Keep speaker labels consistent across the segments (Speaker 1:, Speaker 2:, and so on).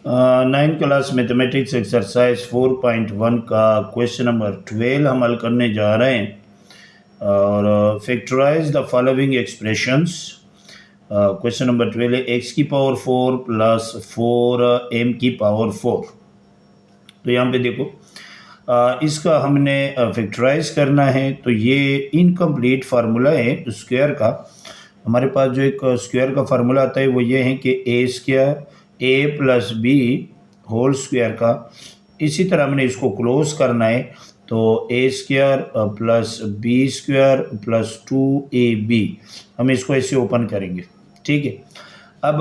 Speaker 1: Ninth class mathematics exercise 4.1 का question number 12 हम हल करने जा रहे हैं और factorize the following expressions. Question number 12 है एक्स की पावर 4 प्लस 4 एम की पावर 4। तो यहाँ पे देखो इसका हमने फैक्टराइज करना है। तो ये इनकम्प्लीट फार्मूला है स्क्वायर का। हमारे पास जो एक स्क्वायर का फार्मूला आता है वो ये है कि A square A plus B whole square का। इसी तरह हमने इसको क्लोज करना है। तो A square plus B square plus 2ab हम इसको ऐसे ओपन करेंगे। ठीक है। अब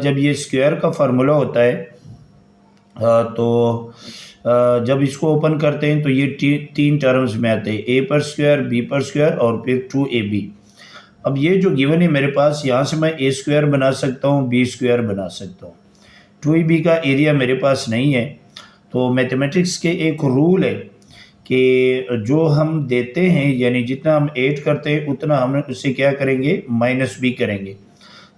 Speaker 1: जब ये स्क्वायर का फार्मूला होता है तो जब इसको ओपन करते हैं तो ये तीन टर्म्स में आते हैं, ए पर स्क्वायर बी पर स्क्वायर और फिर 2ab। अब ये जो गिवन है मेरे पास, यहाँ से मैं ए स्क्वायर बना सकता हूँ, बी स्क्वायर बना सकता हूँ। 2ab का एरिया मेरे पास नहीं है। तो मैथमेटिक्स के एक रूल है कि जो हम देते हैं यानी जितना हम ऐड करते हैं उतना हम उससे क्या करेंगे, माइनस भी करेंगे।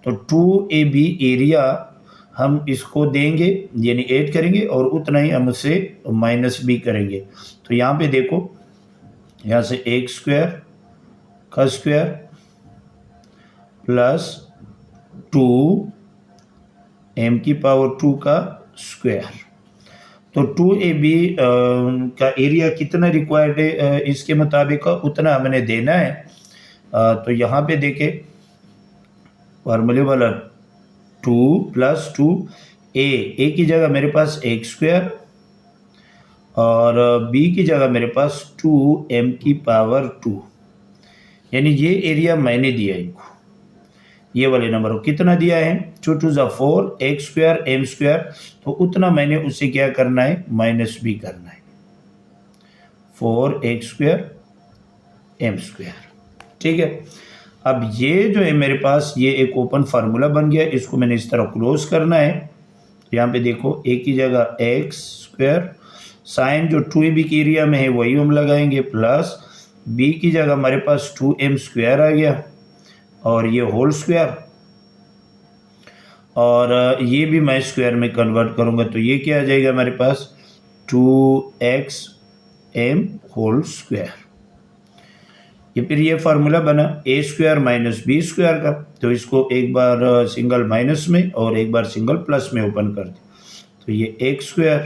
Speaker 1: तो 2ab एरिया हम इसको देंगे यानी ऐड करेंगे और उतना ही हम उससे माइनस भी करेंगे। तो यहाँ पे देखो, यहाँ से एक स्क्वायर का स्क्वायर प्लस 2m की पावर 2 का स्क्वायर। तो 2ab का एरिया कितना रिक्वायर्ड है इसके मुताबिक उतना हमने देना है। तो यहाँ पे देखें फार्मूले वाला 2 प्लस 2 ए की जगह मेरे पास एक स्क्वायर और बी की जगह मेरे पास 2m की पावर 2। यानी ये एरिया मैंने दिया इनको, ये वाले नंबर को कितना दिया है, 2 2 ज़ा 4 एक स्क्वायर एम स्क्वायर। तो उतना मैंने उससे क्या करना है, माइनस भी करना है। 4 एक स्क्वायर एम स्क्वायर। ठीक है। अब ये जो है मेरे पास ये एक ओपन फार्मूला बन गया, इसको मैंने इस तरह क्लोज करना है। तो यहाँ पे देखो ए की जगह एक्स स्क्वायर, साइन जो 2ab की एरिया में है वही हम लगाएंगे, प्लस बी की जगह हमारे पास 2m स्क्वायर आ गया और ये होल स्क्वायर, और ये भी मैं स्क्वायर में कन्वर्ट करूँगा तो ये क्या आ जाएगा हमारे पास, 2xm होल स्क्वायर। ये फिर ये फार्मूला बना ए स्क्वायर माइनस बी स्क्वायर का। तो इसको एक बार सिंगल माइनस में और एक बार सिंगल प्लस में ओपन कर दिया। तो ये x square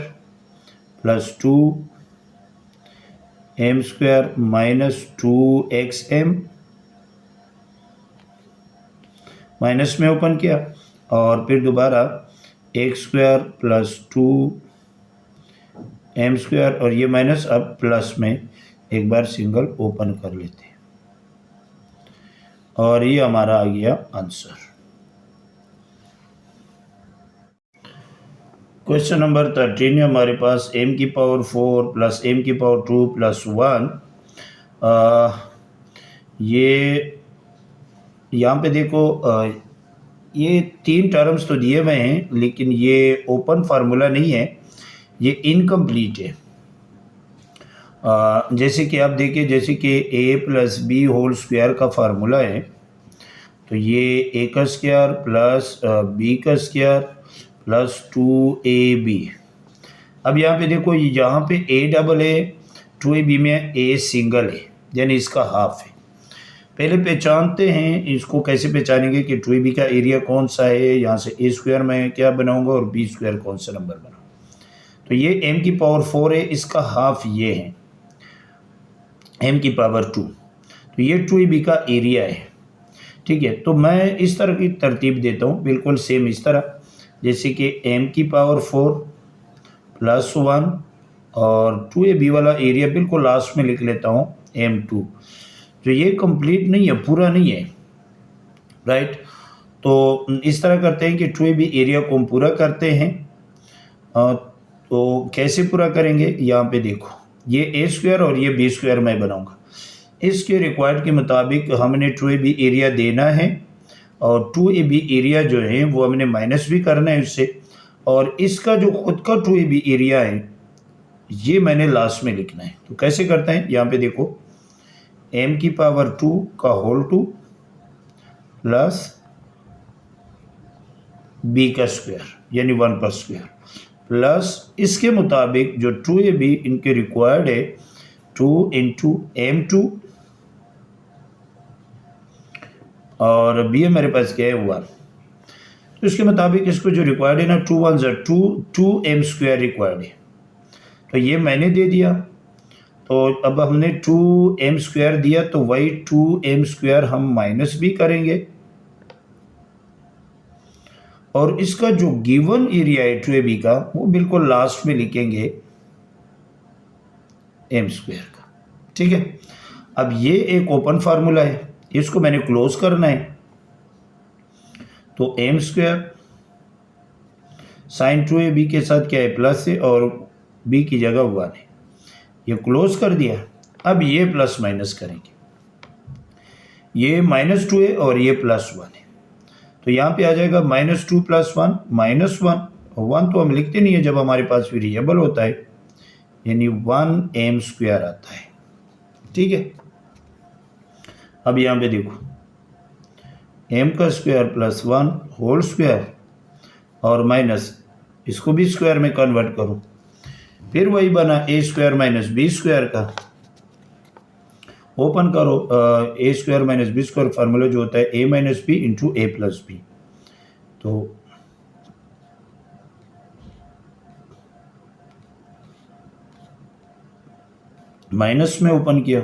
Speaker 1: plus 2m square minus 2xm minus में ओपन किया और फिर दोबारा x square plus 2m square और ये माइनस अब प्लस में एक बार सिंगल ओपन कर लेते हैं और ये हमारा आ गया आंसर। क्वेश्चन नंबर 13 हमारे पास m की पावर 4 प्लस m की पावर 2 प्लस 1। ये यहाँ पे देखो ये तीन टर्म्स तो दिए हुए हैं लेकिन ये ओपन फार्मूला नहीं है, ये इनकम्प्लीट है। जैसे कि आप देखिए, जैसे कि a plus B whole square का फार्मूला है तो ये a का स्क्वायर प्लस b का स्क्वायर प्लस 2ab। अब यहाँ पे देखो, यहाँ पे a डबल है, 2ab में a सिंगल है यानी इसका हाफ है। पहले पहचानते हैं इसको, कैसे पहचानेंगे कि 2ab का एरिया कौन सा है। यहाँ से a स्क्वायर में क्या बनाऊंगा और b स्क्वायर कौन सा नंबर बनाऊंगा। तो ये m की पावर 4 है, इसका हाफ ये है m की पावर 2। तो ये 2ab का एरिया है। ठीक है। तो मैं इस तरह की तरतीब देता हूँ, बिल्कुल सेम इस तरह, जैसे कि m की पावर 4 प्लस 1 और 2ab वाला एरिया बिल्कुल लास्ट में लिख लेता हूँ m2। तो ये कंप्लीट नहीं है, पूरा नहीं है, राइट। तो इस तरह करते हैं कि 2ab एरिया को हम पूरा करते हैं। तो कैसे पूरा करेंगे, यहाँ पे देखो ये a स्क्वायर और ये b स्क्वायर मैं बनाऊंगा। इसके रिक्वायर्ड के मुताबिक हमने 2ab एरिया देना है और 2ab एरिया जो है वो हमने माइनस भी करना है उससे, और इसका जो खुद का 2ab एरिया है ये मैंने लास्ट में लिखना है। तो कैसे करते हैं, यहाँ पे देखो m की पावर 2 का होल 2 प्लस b का स्क्वायर यानी 1 पर स्क्वायर, प्लस इसके मुताबिक जो 2ab इनके रिक्वायर्ड है 2 इंटू m2 और b हमारे पास क्या है 1। तो इसके मुताबिक इसको जो रिक्वायर्ड है ना 2 1 ज़ा 2 m स्क्वायर रिक्वायर्ड है। तो ये मैंने दे दिया, तो अब हमने 2m स्क्वायर दिया तो वही 2m स्क्वायर हम माइनस भी करेंगे और इसका जो गिवन एरिया है 2ab का वो बिल्कुल लास्ट में लिखेंगे m स्क्वायर का। ठीक है, अब ये एक ओपन फार्मूला है, इसको मैंने क्लोज करना है, तो m स्क्वायर साइन 2ab के साथ क्या है प्लस है और b की जगह 1 है, ये क्लोज कर दिया। अब ये प्लस माइनस करेंगे, ये -2 है और ये +1 है, तो यहाँ पे आ जाएगा -2 + 1 -1, 1 तो हम लिखते नहीं है जब हमारे पास वेरिएबल होता है, यानी 1m स्क्वायर आता है। ठीक है, अब यहाँ पे देखो m का स्क्वायर +1 होल स्क्वायर और माइनस इसको भी स्क्वायर में कन्वर्ट करो, फिर वही बना a square minus b square का, ओपन करो a square minus b square formula जो होता है a minus b into a plus b, तो माइनस में ओपन किया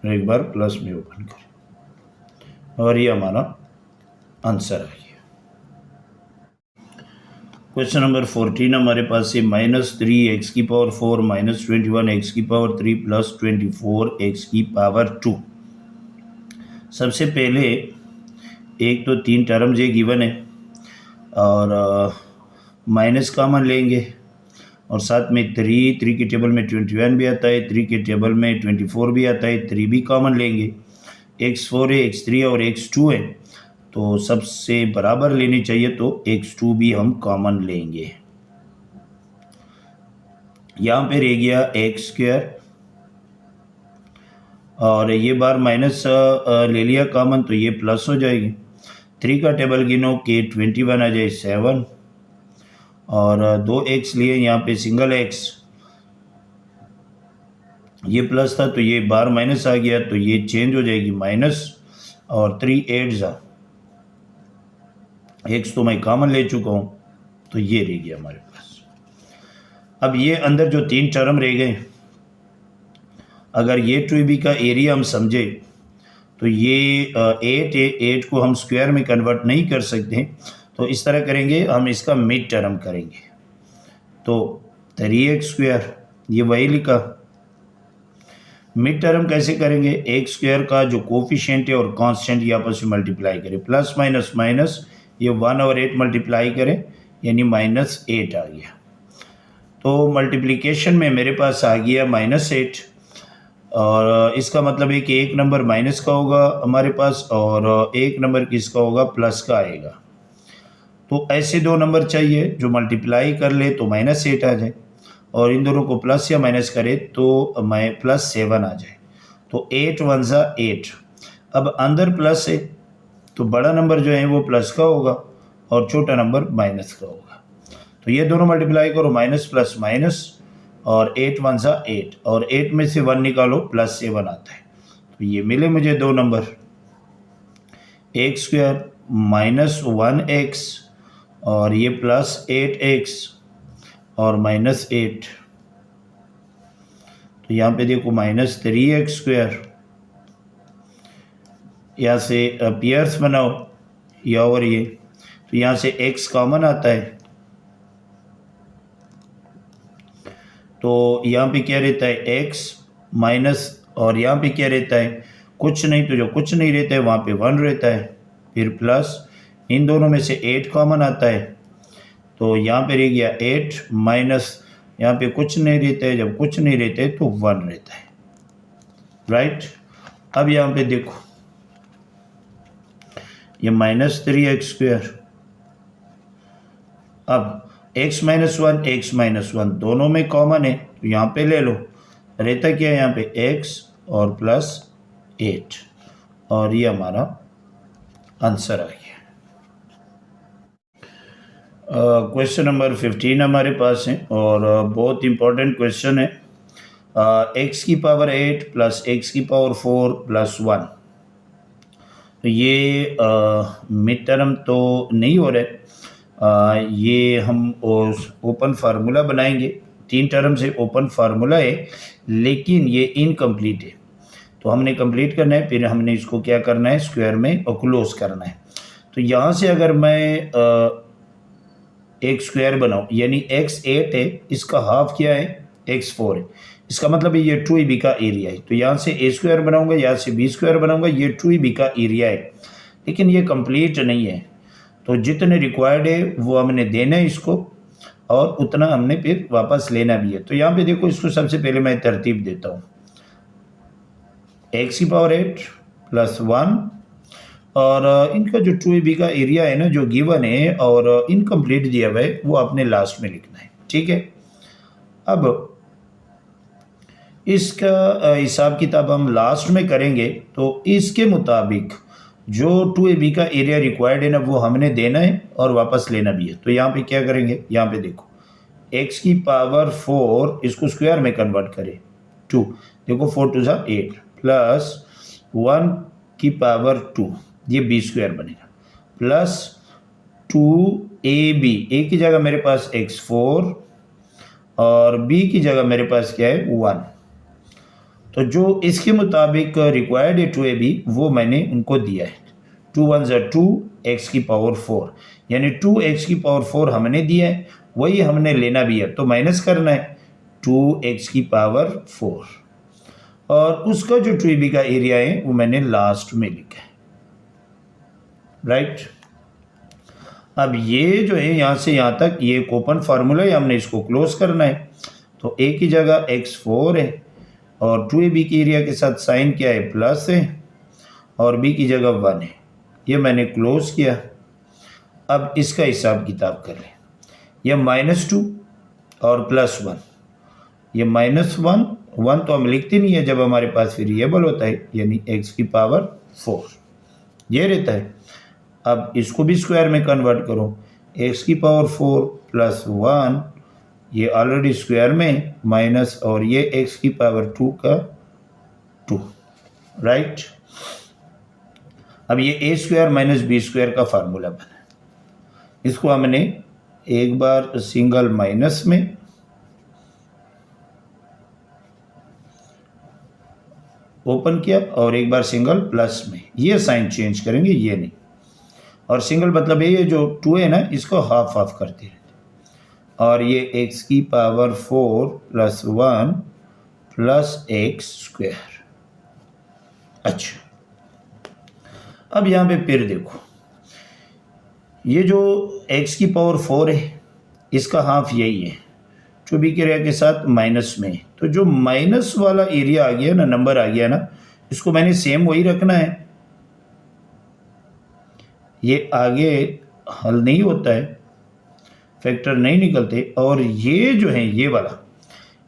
Speaker 1: एक बार प्लस में ओपन करें और ये हमारा आंसर आ गया। क्वेश्चन नंबर 14 हमारे पास है -3x की पावर 4 -21x की पावर 3 प्लस 24x की पावर 2। सबसे पहले एक तो 3 टर्म्स ये गिवन है और माइनस कॉमन लेंगे और साथ में 3 के टेबल में 21 भी आता है, 3 के टेबल में 24 भी आता है, 3 भी कॉमन लेंगे, x4 है, x3 और x2 है, तो सबसे बराबर लेनी चाहिए, तो x2 भी हम कॉमन लेंगे। यहाँ पे रह गया x स्क्वायर और ये बार माइनस ले लिया कॉमन तो ये प्लस हो जाएगी। 3 का टेबल गिनो के 21 आ जाए 7 और 2x लिए यहाँ पे सिंगल x, ये प्लस था तो ये बार माइनस आ गया तो ये चेंज हो जाएगी माइनस और 3 8 जा x तो मैं कॉमन ले चुका हूँ तो ये रह गया हमारे पास। अब ये अंदर जो 3 टर्म रह गए, अगर ये 2ab का एरिया हम समझे तो ये 8 है, 8 को हम स्क्वायर में कन्वर्ट नहीं कर सकते, तो इस तरह करेंगे हम इसका मिड टर्म करेंगे, तो 3x स्क्वायर ये वही लिखा। मिड टर्म कैसे करेंगे, x स्क्वायर का जो कोफिशिएंट है और कांस्टेंट ये आपस में मल्टीप्लाई करें, प्लस माइनस माइनस ये 1 और 8 मल्टीप्लाई करें यानी -8 आ गया। तो मल्टीप्लिकेशन में मेरे पास आ गया -8 और इसका मतलब है कि एक नंबर माइनस का होगा हमारे पास और एक नंबर किसका होगा प्लस का आएगा। तो ऐसे 2 नंबर चाहिए जो मल्टीप्लाई कर ले तो -8 आ जाए और इन दोनों को प्लस या माइनस करे तो +7 आ जाए, तो 8 1 ज़ा 8। अब अंदर प्लस है तो बड़ा नंबर जो है वो प्लस का होगा और छोटा नंबर माइनस का होगा, तो ये दोनों मल्टीप्लाई करो माइनस प्लस माइनस और 8 1 ज़ा 8 और 8 में से 1 निकालो +7 आता है, तो ये मिले मुझे 2 नंबर, x स्क्वायर -1x और ये +8x और -8, तो यहाँ पे देखो -3x स्क्वायर, यहाँ से पेयर्स बनाओ या और ये, तो यहाँ से x कॉमन आता है, तो यहाँ पे क्या रहता है x माइनस और यहाँ पे क्या रहता है कुछ नहीं, तो जो कुछ नहीं रहता है वहाँ पे 1 रहता है, फिर प्लस इन दोनों में से 8 कॉमन आता है, तो यहाँ पे रह गया 8 माइनस यहाँ पे कुछ नहीं रहता है, जब कुछ नहीं रहता है तो 1 रहता है, राइट। अब यहाँ पे देखो ये -3x स्क्वायर, अब x -1 दोनों में कॉमन है तो यहाँ पे ले लो, रहता क्या है यहाँ पे x और +8 और ये हमारा आंसर आ गया। क्वेश्चन नंबर 15 हमारे पास है और बहुत इंपॉर्टेंट क्वेश्चन है। एक्स की पावर 8 प्लस एक्स की पावर 4 प्लस 1। तो ये मिड टर्म तो नहीं हो रहे। ये हम ओपन फार्मूला बनाएंगे। 3 टर्म से ओपन फार्मूला है लेकिन ये इनकम्प्लीट है, तो हमने कंप्लीट करना है। फिर हमने इसको क्या करना है, स्क्वायर में और क्लोज करना है। तो यहाँ से अगर मैं एक स्क्वायर बनाऊँ, यानी x 8 है, इसका हाफ क्या है, x 4 है। इसका मतलब ये 2ab का एरिया है। तो यहाँ से a स्क्वायर बनाऊंगा, यहाँ से b स्क्वायर बनाऊंगा, ये 2ab का एरिया है। लेकिन ये कंप्लीट नहीं है, तो जितने रिक्वायर्ड है वो हमने देना है इसको, और उतना हमने फिर वापस लेना भी है। तो यहाँ पे देखो, इसको सबसे पहले मैं तरतीब देता हूँ। x की पावर 8 प्लस 1, और इनका जो 2ab का एरिया है ना, जो गिवन है और इनकम्प्लीट दिया हुआ है, वो आपने लास्ट में लिखना है। ठीक है। अब इसका हिसाब किताब हम लास्ट में करेंगे, तो इसके मुताबिक जो 2ab का एरिया रिक्वायर्ड है ना, वो हमने देना है और वापस लेना भी है। तो यहाँ पे क्या करेंगे, यहाँ पे देखो, x की पावर 4 इसको स्क्वायर में कन्वर्ट करें 2, देखो 4 2 8 प्लस 1 की पावर 2, ये b स्क्वायर बनेगा, प्लस 2ab, a की जगह मेरे पास x4 और b की जगह मेरे पास क्या है, 1। तो जो इसके मुताबिक रिक्वायर्ड है 2ab, वो मैंने उनको दिया है। 2 1 2, x की पावर 4, यानी 2x की पावर 4 हमने दिया है, वही हमने लेना भी है। तो माइनस करना है 2x की पावर 4, और उसका जो 2ab का एरिया है वो मैंने लास्ट में लिखा है। राइट। अब ये जो है यहाँ से यहाँ तक ये एक ओपन फार्मूला है, हमने इसको क्लोज करना है। तो a की जगह x4 है, और 2ab की एरिया के साथ साइन क्या है, प्लस है, और b की जगह 1 है। ये मैंने क्लोज किया। अब इसका हिसाब किताब कर लें। यह -2 और +1, ये -1 1 तो हम लिखते नहीं है जब हमारे पास वेरिएबल होता है, यानी x की पावर 4 ये रहता है। अब इसको भी स्क्वायर में कन्वर्ट करो, x की पावर 4 प्लस 1, ये ऑलरेडी स्क्वायर में, माइनस, और ये x की पावर 2 का 2। राइट। अब ये a square minus b square का फार्मूला बना। इसको हमने एक बार सिंगल माइनस में ओपन किया और एक बार सिंगल प्लस में, ये साइन चेंज करेंगे, ये नहीं। और सिंगल मतलब ये जो 2 है ना, इसको हाफ हाफ करते रहते, और ये x की power 4 plus 1 plus x square. अच्छा, अब यहाँ पे फिर देखो, ये जो x की पावर 4 है, इसका हाफ यही है, 2b के एरिया के साथ माइनस में। तो जो माइनस वाला एरिया आ गया ना, नंबर आ गया ना, इसको मैंने सेम वही रखना है। ये आगे हल नहीं होता है, फैक्टर नहीं निकलते। और ये जो है, ये वाला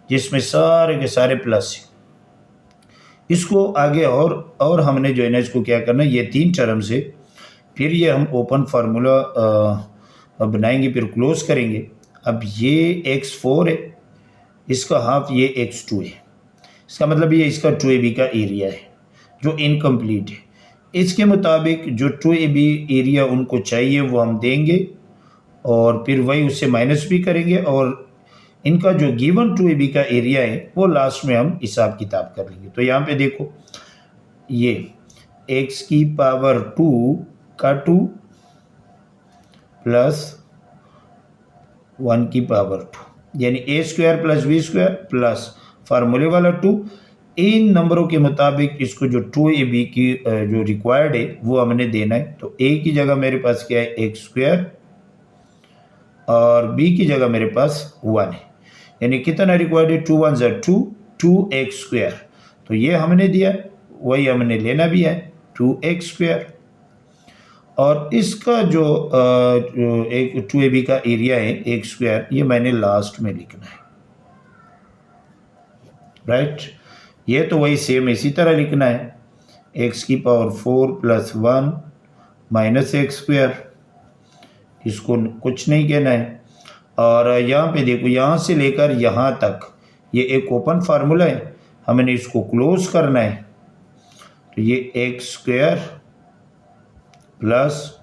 Speaker 1: जिसमें सारे के सारे प्लस है, इसको आगे और हमने जो है ना, इसको क्या करना है, ये 3 टर्म से फिर ये हम ओपन फार्मूला बनाएंगे, फिर क्लोज करेंगे। अब ये x4 है, इसका हाफ ये x2 है। इसका मतलब ये इसका 2ab का एरिया है जो इनकम्प्लीट है। इसके मुताबिक जो 2ab एरिया उनको चाहिए वो हम देंगे, और फिर वही उससे माइनस भी करेंगे, और इनका जो गिवन 2ab का एरिया है वो लास्ट में हम हिसाब किताब कर लेंगे। तो यहाँ पे देखो, ये x की पावर 2 का 2 प्लस 1 की पावर 2, यानी a square plus b square plus फार्मूले वाला 2। इन नंबरों के मुताबिक इसको जो 2ab की जो रिक्वायर्ड है वो हमने देना है। तो a की जगह मेरे पास क्या है, x स्क्वायर, और b की जगह मेरे पास 1 है, यानी कितना रिक्वायर्ड है, 2 1 2, 2x स्क्वायर। तो ये हमने दिया, वही हमने लेना भी है, 2x स्क्वायर। और इसका जो एक 2ab का एरिया है, x स्क्वायर, ये मैंने लास्ट में लिखना है। राइट। ये तो वही सेम इसी तरह लिखना है, x की power 4 plus 1 minus x square, इसको कुछ नहीं कहना है। और यहाँ पे देखो, यहाँ से लेकर यहाँ तक ये एक ओपन फार्मूला है, हमने इसको क्लोज करना है। तो ये एक्स स्क्वायर प्लस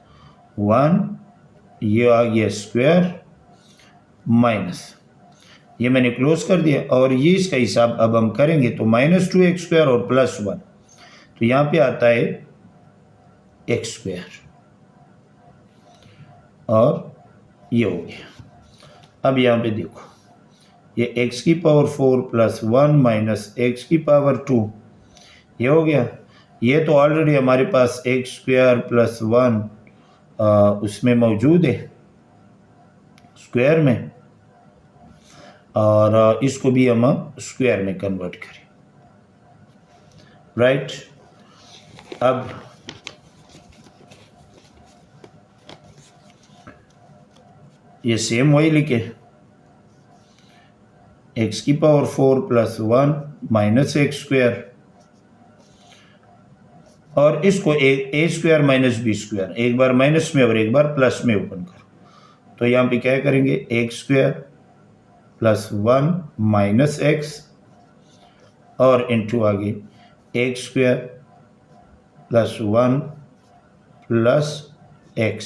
Speaker 1: 1, ये आ गया स्क्वायर माइनस, ये मैंने क्लोज कर दिया। और ये इसका हिसाब अब हम करेंगे तो -2x² और +1, तो यहाँ पे आता है x², और ये हो गया। अब यहाँ पे देखो, ये x⁴ प्लस 1 माइनस x⁴ ये हो गया। ये तो ऑलरेडी हमारे पास x² प्लस 1 उसमें मौजूद है स्क्वायर में, और इसको भी हम स्क्वायर में कन्वर्ट करें, राइट। अब ये सेम वही लिखे, x⁴ प्लस 1 माइनस x², और इसको a² माइनस b², एक बार माइनस में और एक बार प्लस में ओपन करो। तो यहाँ पे क्या करेंगे, x² प्लस 1 माइनस x, और इंटू आगे x² प्लस 1 प्लस x,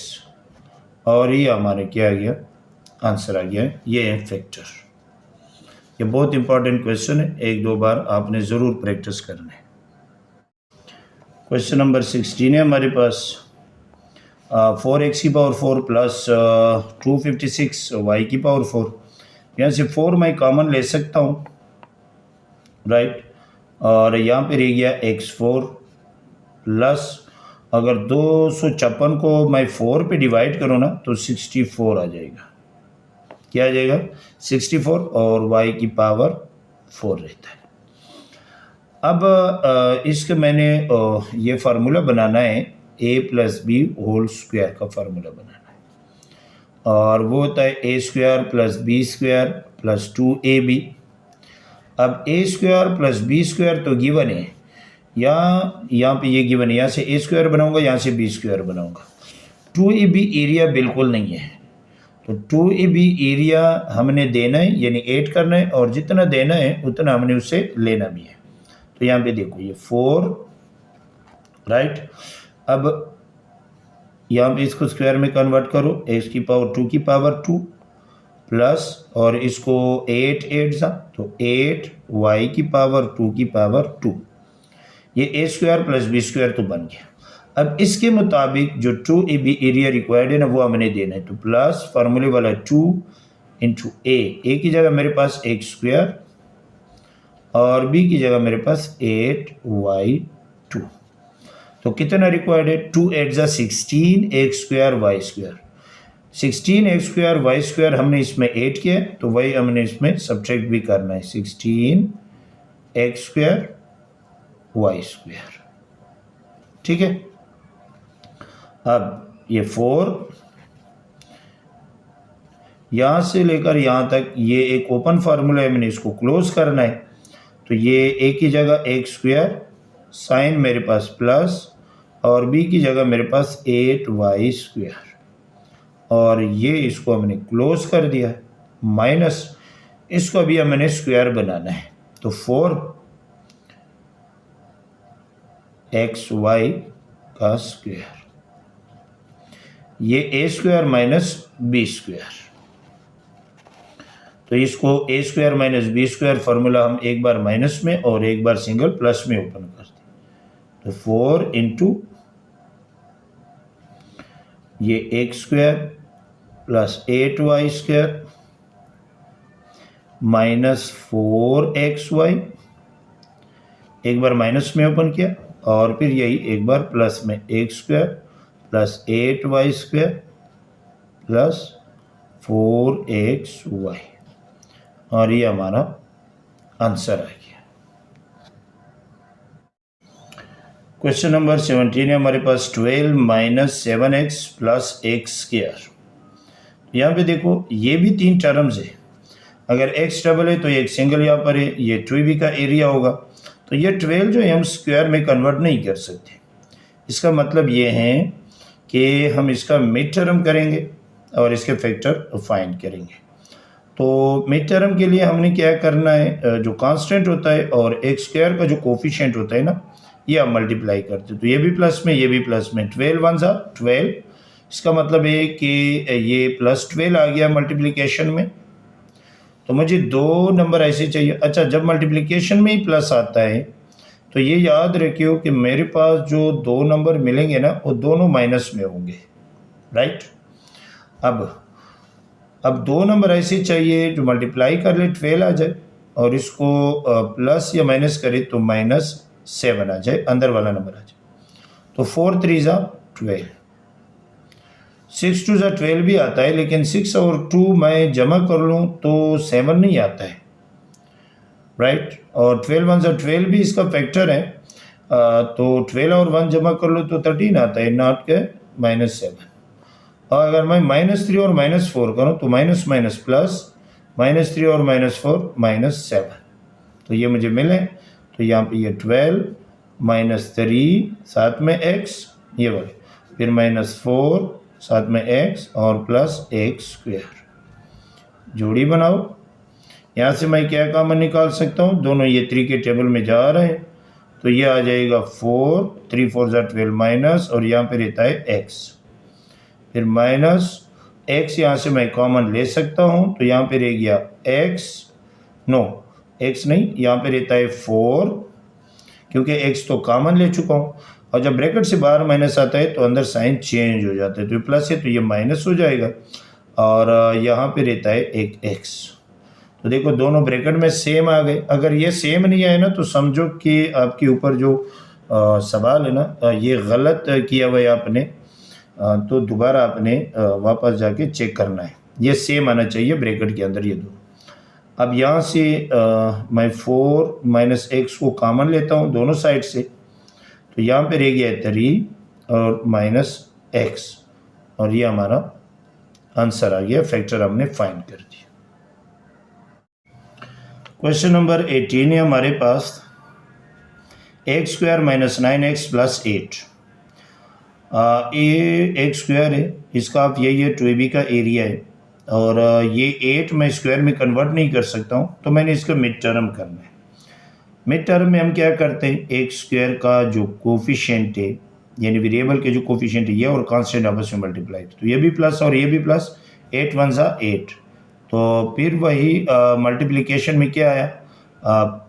Speaker 1: और ये हमारे क्या आ गया, आंसर आ गया। ये है फैक्टर। ये बहुत इंपॉर्टेंट क्वेश्चन है, एक दो बार आपने ज़रूर प्रैक्टिस करना है। क्वेश्चन नंबर 16 है हमारे पास, 4x⁴ प्लस 256 y⁴। यहाँ से 4 मैं कॉमन ले सकता हूँ, राइट। और यहाँ पे रह गया x4 प्लस, अगर 256 को मैं 4 पे डिवाइड करूँ ना तो 64 आ जाएगा। क्या आ जाएगा, 64, और y⁴ रहता है। अब इसके मैंने ये फार्मूला बनाना है, a + b होल स्क्वायर का फार्मूला बनाना है, और वो होता है a² plus b² plus 2ab। अब a² प्लस b² तो गिवन है, यहाँ पे ये गिवन है, यहाँ से a² बनाऊंगा, यहाँ से b² बनाऊंगा। 2ab एरिया बिल्कुल नहीं है, तो 2ab एरिया हमने देना है, यानी ऐड करना है, और जितना देना है उतना हमने उससे लेना भी है। तो यहाँ पे देखो, ये 4, राइट। अब यहाँ पे इसको स्क्वायर में कन्वर्ट करो, x⁴ प्लस, और इसको 8 सा, तो 8 y⁴ ये a² प्लस b² तो बन गया। अब इसके मुताबिक जो 2ab एरिया रिक्वायर्ड है ना, वो हमने देना है। तो प्लस फार्मूले वाला 2 इंटू a की जगह मेरे पास x² और b की जगह मेरे पास 8y²। तो कितना रिक्वायर्ड है, 2 8 = 16 x² y²। 16 x² y² हमने इसमें ऐड किया, तो वही हमने इसमें सब्ट्रैक्ट भी करना है, 16 x² y²। ठीक है। अब ये 4 यहाँ से लेकर यहाँ तक, ये एक ओपन फार्मूला है, मैंने इसको क्लोज करना है। तो ये a की जगह x², साइन मेरे पास प्लस, और b की जगह मेरे पास 8y², और ये इसको हमने क्लोज कर दिया, माइनस इसको अभी हमने स्क्वायर बनाना है। तो 4xy का स्क्वायर, ये a² माइनस b²। तो इसको a² माइनस b² फार्मूला हम एक बार माइनस में और एक बार सिंगल प्लस में ओपन करते हैं। तो 4 इंटू ये x² plus 8y² minus 4xy, एक बार माइनस में ओपन किया, और फिर यही एक बार प्लस में x² plus 8y² plus 4xy, और ये हमारा आंसर आ गया। क्वेश्चन नंबर 17 है हमारे पास, 12 माइनस 7x प्लस x²। यहाँ पे देखो, ये भी 3 टर्म्स है, अगर x डबल है तो एक सिंगल यहाँ पर है, ये 2ab का एरिया होगा। तो ये 12 जो है हम स्क्वायर में कन्वर्ट नहीं कर सकते। इसका मतलब ये है कि हम इसका मिड टर्म करेंगे, और इसके फैक्टर फाइंड करेंगे। तो मिड टर्म के लिए हमने क्या करना है, जो कांस्टेंट होता है और एक्स स्क्वायर का जो कोफिशिएंट होता है ना, ये आप मल्टीप्लाई करते हो, तो ये भी प्लस में, ये भी प्लस में, 12 वन सा 12, इसका मतलब है कि ये प्लस 12 आ गया मल्टीप्लिकेशन में। तो मुझे दो नंबर ऐसे चाहिए। अच्छा, जब मल्टीप्लिकेशन में ही प्लस आता है तो ये याद रखियो कि मेरे पास जो दो नंबर मिलेंगे ना, वो दोनों माइनस में होंगे, राइट। अब दो नंबर ऐसे चाहिए जो मल्टीप्लाई कर ले 12 आ जाए और इसको प्लस या माइनस करे तो -7 आ जाए, अंदर वाला नंबर आ जाए। तो 4 3 ज़ा 12, 6 2 ज़ा 12 भी आता है, लेकिन 6 और 2 मैं जमा कर लूँ तो 7 नहीं आता है, राइट। और 12 1 ज़ा 12 भी इसका फैक्टर है, तो 12 और 1 जमा कर लो तो 13 आता है, नॉट के -7। और अगर मैं -3 और -4 करूँ तो माइनस माइनस प्लस, -3 और -4 -7, तो ये मुझे मिले। तो यहाँ पे ये 12 -3 साथ में x, ये वाले, फिर -4 साथ में x और प्लस x स्क्वायर, जोड़ी बनाओ। यहाँ से मैं क्या कॉमन निकाल सकता हूँ, दोनों ये 3 के टेबल में जा रहे हैं, तो ये आ जाएगा 4, 3 4 ज़ा 12 माइनस, और यहाँ पे रहता है x, फिर माइनस x, यहाँ से मैं कॉमन ले सकता हूँ, तो यहाँ पे रह गया x, नो x नहीं, यहाँ पे रहता है 4, क्योंकि x तो कॉमन ले चुका हूँ। और जब ब्रैकेट से बाहर माइनस आता है तो अंदर साइन चेंज हो जाता है, तो ये प्लस है तो ये माइनस हो जाएगा, और यहाँ पे रहता है एक x। तो देखो दोनों ब्रैकेट में सेम आ गए। अगर ये सेम नहीं आए ना तो समझो कि आपके ऊपर जो सवाल है ना, ये गलत किया हुआ है आपने, तो दोबारा आपने वापस जाके चेक करना है, ये सेम आना चाहिए ब्रैकेट के अंदर ये दो। अब यहाँ से मैं 4 माइनस x को कॉमन लेता हूँ दोनों साइड से, तो यहाँ पे रह गया है 3 और -x, और ये हमारा आंसर आ गया, फैक्टर हमने फाइंड कर दिया। क्वेश्चन नंबर 18 है हमारे पास, x स्क्वायर -9x + 8। ये x स्क्वायर है, इसका आप यही है 2ab का एरिया है, और ये 8 मैं स्क्वायर में कन्वर्ट नहीं कर सकता हूँ, तो मैंने इसका मिड टर्म करना है। मिड टर्म में हम क्या करते हैं, x स्क्वायर का जो कोफिशिएंट है, यानी वेरिएबल के जो कोफिशिएंट है, ये और कांस्टेंट आपस में मल्टीप्लाई, तो ये भी प्लस और ये भी प्लस, 8 1 ज़ा 8, तो फिर वही मल्टीप्लिकेशन में क्या आया,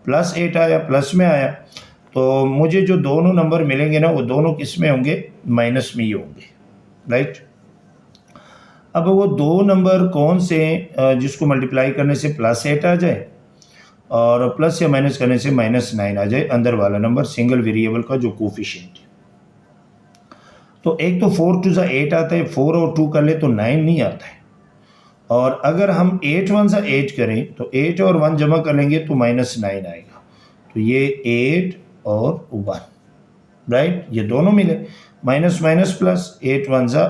Speaker 1: +8 आया, प्लस में आया। तो मुझे जो दोनों नंबर मिलेंगे ना, वो दोनों किस में होंगे, माइनस में ही होंगे, राइट। अब वो दो नंबर कौन से जिसको मल्टीप्लाई करने से +8 आ जाए और प्लस या माइनस करने से -9 आ जाए, अंदर वाला नंबर सिंगल वेरिएबल का जो कोफिशिएंट है। तो एक तो 4 2 ज़ा 8 आता है, 4 और 2 कर ले तो 9 नहीं आता है, और अगर हम 8 1 ज़ा 8 करें तो 8 और 1 जमा कर लेंगे तो -9 आएगा, तो ये 8 और 1, राइट, ये दोनों मिले, माइनस माइनस प्लस, 8 1 ज़ा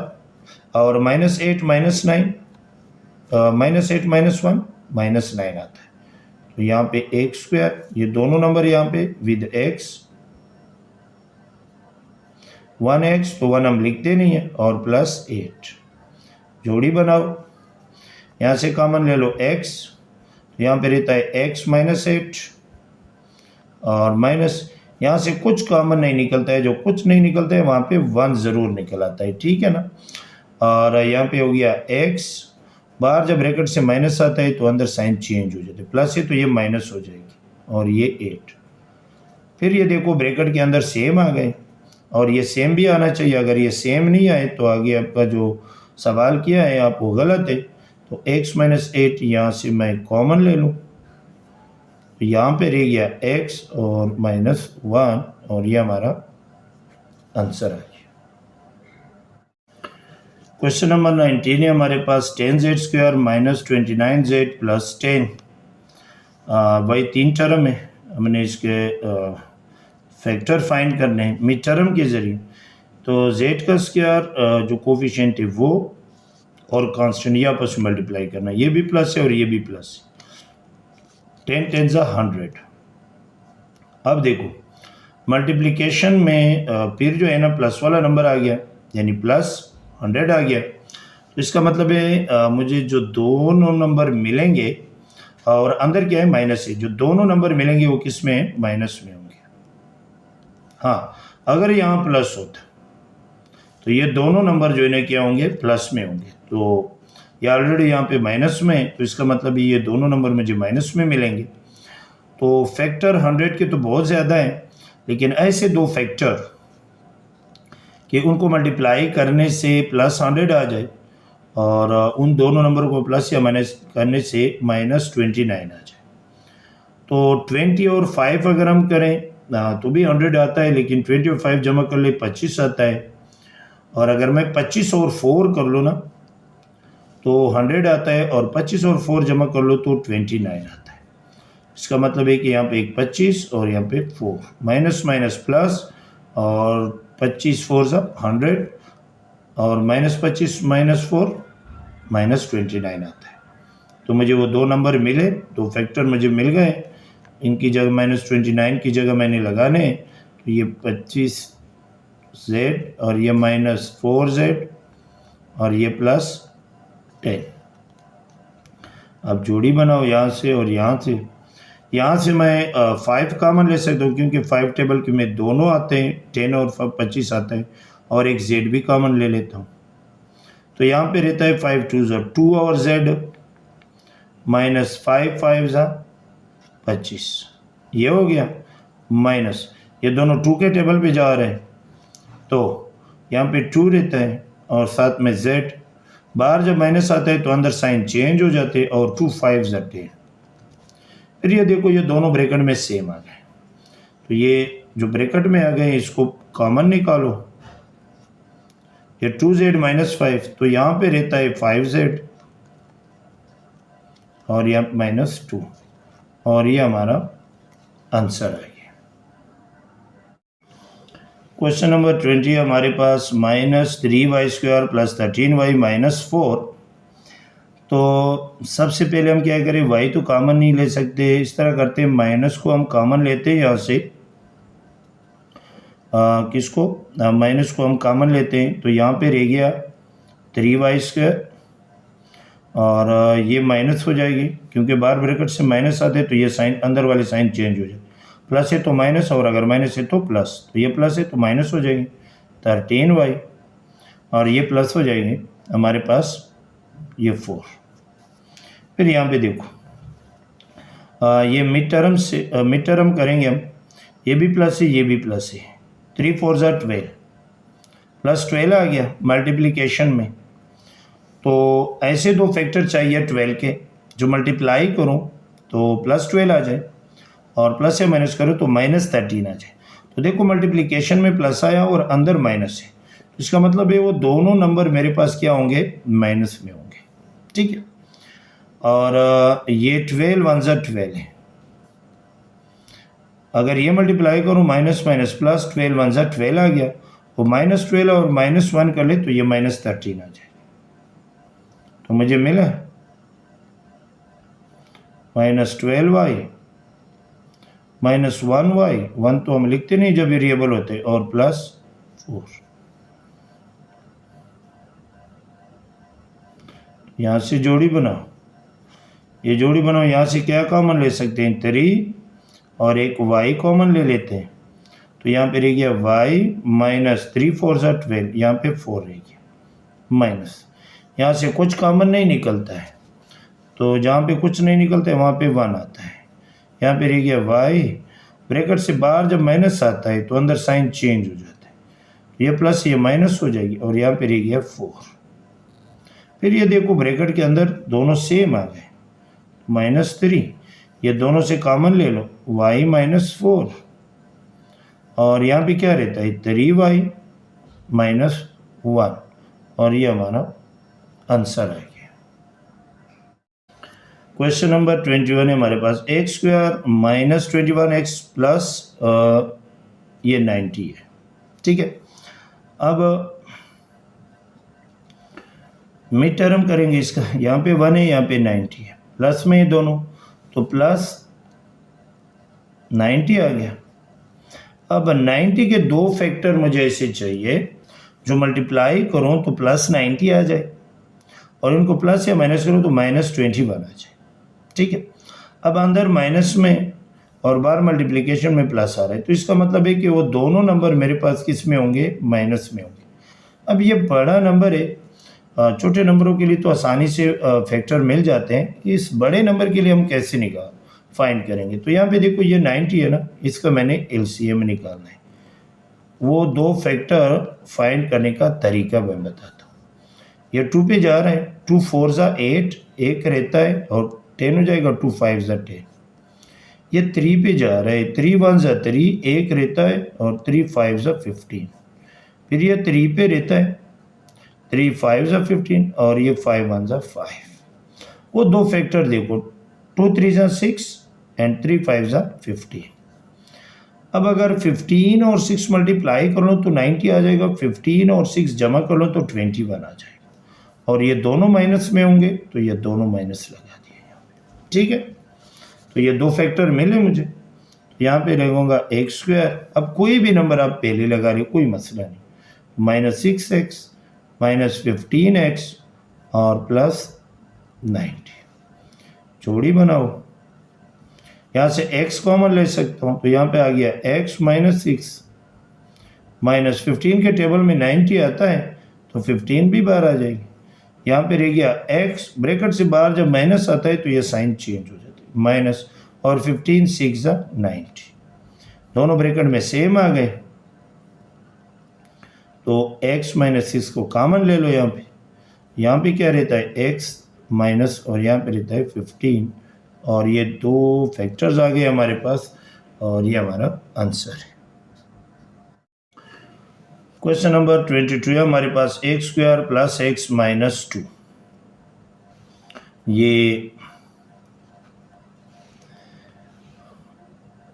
Speaker 1: और -8 -9, -8 -1 -9 आता है। तो यहाँ पे x स्क्वायर, ये दोनों नंबर यहाँ पे विद x, 1x तो 1 हम लिखते नहीं है, और +8, जोड़ी बनाओ, यहाँ से कॉमन ले लो x, यहाँ पे रहता है x -8, और माइनस, यहाँ से कुछ कॉमन नहीं निकलता है, जो कुछ नहीं निकलता है वहाँ पे 1 ज़रूर निकल आता है, ठीक है ना। और यहाँ पे हो गया x, बाहर जब ब्रैकेट से माइनस आता है तो अंदर साइन चेंज हो जाता है, प्लस है तो ये माइनस हो जाएगी, और ये 8। फिर ये देखो ब्रैकेट के अंदर सेम आ गए, और ये सेम भी आना चाहिए, अगर ये सेम नहीं आए तो आगे आपका जो सवाल किया है आप वो गलत है। तो x -8 यहाँ से मैं कॉमन ले लूँ, तो यहाँ पे रह गया x और -1, और ये हमारा आंसर है। क्वेश्चन नंबर 19 है हमारे पास, 10z स्क्वायर -29z + 10, वही 3 टर्म है, हमने इसके फैक्टर फाइंड करने हैं मिड टर्म के ज़रिए। तो z का स्क्वायर जो कोफिशिएंट है वो और कांस्टेंट ये आपस में मल्टीप्लाई करना, ये भी प्लस है और ये भी प्लस, 10 10 ज़ा 100। अब देखो मल्टीप्लिकेशन में फिर जो है ना प्लस वाला नंबर आ गया, यानी +100 आ गया, तो इसका मतलब है मुझे जो दोनों नंबर मिलेंगे, और अंदर क्या है माइनस है, जो दोनों नंबर मिलेंगे वो किस में है, माइनस में होंगे। हाँ, अगर यहाँ प्लस होता तो ये दोनों नंबर जो है ना क्या होंगे, प्लस में होंगे। तो ये ऑलरेडी यहाँ पे माइनस में है, तो इसका मतलब ये दोनों नंबर मुझे माइनस में मिलेंगे। तो फैक्टर 100 के तो बहुत ज़्यादा है, लेकिन ऐसे दो फैक्टर कि उनको मल्टीप्लाई करने से प्लस 100 आ जाए, और उन दोनों नंबर को प्लस या माइनस करने से -29 आ जाए। तो 20 और 5 अगर हम करें तो भी 100 आता है, लेकिन 20 और 5 जमा कर ले 25 आता है। और अगर मैं 25 और 4 कर लूँ ना तो 100 आता है, और 25 और 4 जमा कर लो तो 29 आता है। इसका मतलब है कि यहाँ पे एक 25 और यहाँ पे 4, माइनस माइनस प्लस, और 25 4 सब 100, और -25 -4 -29 आता है। तो मुझे वो दो नंबर मिले, दो फैक्टर मुझे मिल गए। इनकी जगह -29 की जगह मैंने लगाने, तो ये 25z और ये -4z और ये +10। अब जोड़ी बनाओ यहाँ से और यहाँ से। यहाँ से मैं 5 कॉमन ले सकता हूँ, क्योंकि 5 टेबल के में दोनों आते हैं, 10 और 25 आता है, और एक z भी कॉमन ले लेता हूँ। तो यहाँ पे रहता है 5 2 ज़ा 2 और z -5 5 ज़ा 25, ये हो गया। माइनस ये दोनों 2 के टेबल पे जा रहे हैं, तो यहाँ पे 2 रहता है और साथ में z। बाहर जब माइनस आता है तो अंदर साइन चेंज हो जाते हैं, और 2 5 ज़ा 10। फिर ये देखो ये दोनों ब्रैकेट में सेम आ गए, तो ये जो ब्रैकेट में आ गए इसको कॉमन निकालो। ये 2z -5, तो यहाँ पे रहता है 5z और यहाँ -2, और ये हमारा आंसर आ गया। क्वेश्चन नंबर 20 हमारे पास -3y² + 13y - 4। तो सबसे पहले हम क्या करें, y तो कॉमन नहीं ले सकते, इस तरह करते हैं माइनस को हम कॉमन लेते हैं यहाँ से। किसको, माइनस को हम कॉमन लेते हैं, तो यहाँ पे रह गया 3y², और ये माइनस हो जाएगी, क्योंकि बाहर ब्रैकेट से माइनस आते तो ये साइन, अंदर वाले साइन चेंज हो जाए। प्लस है तो माइनस, और अगर माइनस है तो प्लस, तो ये प्लस है तो माइनस हो जाएगी 13y, और ये प्लस हो जाएंगे हमारे पास ये 4। फिर यहाँ पे देखो ये मिड टर्म करेंगे हम, ये भी प्लस है ये भी प्लस है, 3 4 ज़ा 12, +12 आ गया मल्टीप्लिकेशन में। तो ऐसे दो फैक्टर चाहिए 12 के, जो मल्टीप्लाई करूँ तो +12 आ जाए, और प्लस या माइनस करो तो -13 आ जाए। तो देखो मल्टीप्लिकेशन में प्लस आया और अंदर माइनस है, तो इसका मतलब है वो दोनों नंबर मेरे पास क्या होंगे, माइनस में होंगे। ठीक है, और ये 12 1 ज़ा 12 है, अगर ये मल्टीप्लाई करूँ माइनस माइनस प्लस, 12 1 ज़ा 12 आ गया, वो -12 और -1 कर ले तो ये -13 आ जाए। तो मुझे मिला -12y -1y, 1 तो हम लिखते नहीं जब वेरिएबल होते, और +4। यहाँ से जोड़ी बनाओ, ये जोड़ी बनाओ, यहाँ से क्या कॉमन ले सकते हैं, 3 और एक y कॉमन ले लेते हैं, तो यहाँ पे रह गया y -3 4 ज़ा 12, यहाँ पे 4 रह गया माइनस। यहाँ से कुछ कॉमन नहीं निकलता है, तो जहाँ पे कुछ नहीं निकलता है वहाँ पे 1 आता है। यहाँ पे रह गया y, ब्रैकेट से बाहर जब माइनस आता है तो अंदर साइन चेंज हो जाता है, ये प्लस ये माइनस हो जाएगी, और यहाँ पे रह गया 4। फिर ये देखो ब्रैकेट के अंदर दोनों सेम आ गए, -3, ये दोनों से कॉमन ले लो, y -4, और यहाँ पे क्या रहता है 3y -1, और ये हमारा आंसर आ गया। क्वेश्चन नंबर 21 है हमारे पास, x² -21x प्लस ये 90 है। ठीक है, अब मिड टर्म करेंगे इसका, यहाँ पे 1 है यहाँ पे 90 है, प्लस में ये दोनों, तो +90 आ गया। अब 90 के दो फैक्टर मुझे ऐसे चाहिए जो मल्टीप्लाई करूँ तो +90 आ जाए, और इनको प्लस या माइनस करो तो -21 आ जाए। ठीक है, अब अंदर माइनस में और बाहर मल्टीप्लिकेशन में प्लस आ रहा है, तो इसका मतलब है कि वो दोनों नंबर मेरे पास किस में होंगे, माइनस में होंगे। अब ये बड़ा नंबर है, छोटे नंबरों के लिए तो आसानी से फैक्टर मिल जाते हैं, इस बड़े नंबर के लिए हम कैसे फाइंड करेंगे। तो यहाँ पे देखो ये 90 है ना, इसका मैंने एलसीएम निकालना है। वो दो फैक्टर फाइंड करने का तरीका मैं बताता हूँ। ये 2 पे जा रहा है, 2 4 ज़ा 8, एक रहता है और 10 हो जाएगा, 2 5 ज़ा 10। ये 3 पे जा रहा है, 3 1 ज़ा 3, एक रहता है और 3 5 ज़ा 15। फिर ये 3 पे रहता है, 3 5 ज़ा 15 और ये 5 1 ज़ा 5। वो दो फैक्टर देखो, 2 3 ज़ा 6 एंड 3 5 ज़ा 15। अब अगर 15 और 6 मल्टीप्लाई कर लो तो 90 आ जाएगा, 15 और 6 जमा कर लो तो 21 आ जाएगा, और ये दोनों माइनस में होंगे तो ये दोनों माइनस लगा दिए यहाँ पे। ठीक है, तो ये दो फैक्टर मिले मुझे, यहाँ पे लगूंगा x²। अब कोई भी नंबर आप पहले लगा रहे हो, कोई मसला नहीं, -6x -15x और +90, जोड़ी बनाओ। यहाँ से x कॉमन ले सकता हूँ, तो यहाँ पे आ गया x -6 -15 के टेबल में 90 आता है तो 15 भी बाहर आ जाएगी। यहाँ पे रह गया x, ब्रैकेट से बाहर जब माइनस आता है तो ये साइन चेंज हो जाती है, माइनस, और 15 6 ज़ा 90, दोनों ब्रैकेट में सेम आ गए। तो x -6 को कॉमन ले लो, यहाँ पे क्या रहता है x माइनस, और यहाँ पे रहता है 15, और ये दो फैक्टर्स आ गए हमारे पास, और ये हमारा आंसर है। क्वेश्चन नंबर 22 है हमारे पास, x² + x - 2। ये